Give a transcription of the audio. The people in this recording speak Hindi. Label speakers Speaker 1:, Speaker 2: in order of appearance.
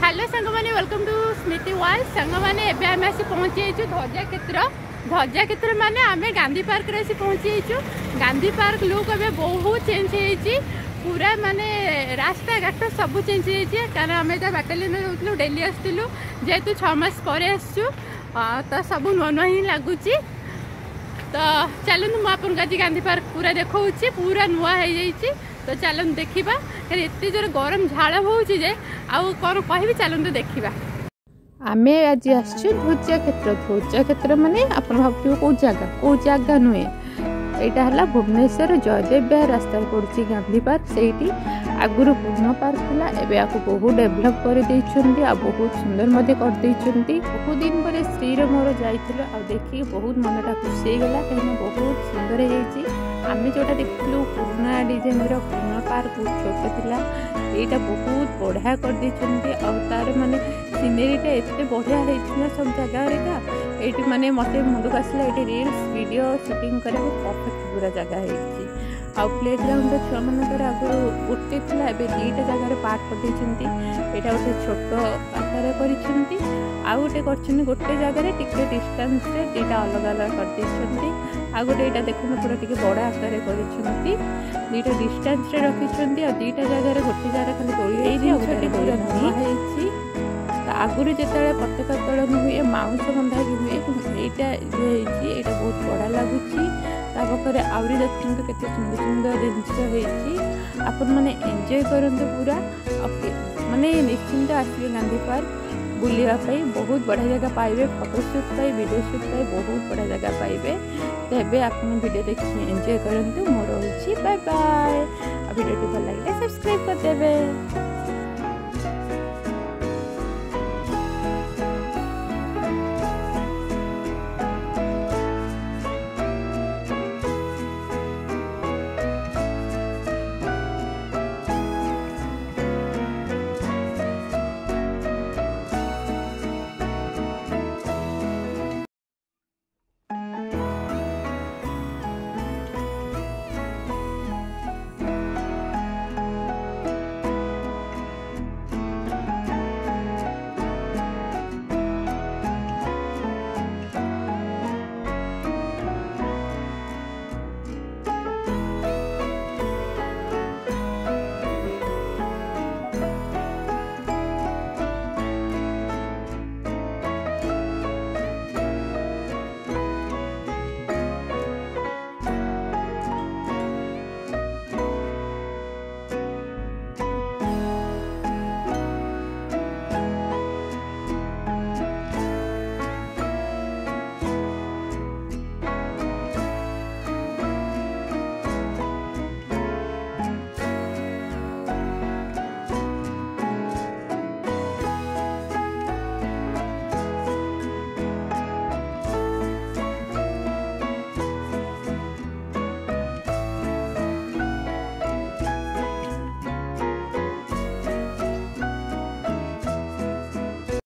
Speaker 1: हेलो सांग मैंने वेलकम टू स्मृति वर्ल्ड सांग मैंने एबे आम आसी पहुँची ध्वजा क्षेत्र माने आम गांधी पार्क रे पहुँची गांधी पार्क लुक ए बहुत चेंज हो पूरा माने रास्ता घाट सब चेंज हो कारण आम बाटालियन रोलु डेली आसलु जेहेतु 6 मास पर आसचु तो सब नुआ नुआ ही लगुच तो चलते मुझे आज गांधी पार्क पूरा देखा पूरा नुआ हो तो चलते देखा एत जोर गरम झाड़ होचे आउ कौन कह चलते देखा आम आज ध्वजा क्षेत्र माने आप भाव कौ जगह नुहे यहाँ है भुवनेश्वर जयदेव बिहार रास्ता पड़ी गांधी पार्क से आगुरी पूर्ण पार्क था एवं आपको बहुत डेभलप कर बहुत सुंदर करदे बहुत दिन पर श्री मोर जाइए देखिए बहुत मनटा खुशी होगा कहीं बहुत सुंदर आम जोटा देखलु पुराना डिजाइन पूर्ण पार्क बहुत छोट था यहाँ बहुत बढ़िया करदे तार माने सीनेरीटा एत बढ़िया होना सब जगह ये माने मत मुंड को आसला ये रील्स वीडियो शूटिंग कर परफेक्ट पूरा जगह है आउ प्ले ग्राउंड छुआ मानकर आगु गोटे था एवं दुईटा जगार पार्क करते यहाँ गोटे छोट आकार कर गोटे जगार टिके डिस्टेंस दुईटा अलग अलग करते आ गोटे यहाँ देखो पूरा टी बड़ आकार कर दुईटा डिस्टेंस रखिंट आ दुईटा जगार गोटे जगह खाली दौड़ी आगुरी जो पताका तोलन हुए माउंस बंधा हुए यहाँ बहुत बड़ा लगुच पाखे आहरी देखते केते सुंदर सुंदर जिनस आपण मैंने एंजॉय करते पूरा माने निश्चिंत आसवे गांधी पार्क बुलावाई बहुत बढ़िया जगह पाइबे फोटोशूट वीडियो शूट बहुत बढ़िया जगह पाइबे तो ये आप वीडियो देखिए एंजॉय करते मोर हूँ बाय बाय वीडियो भल लगे सब्सक्राइब करदे।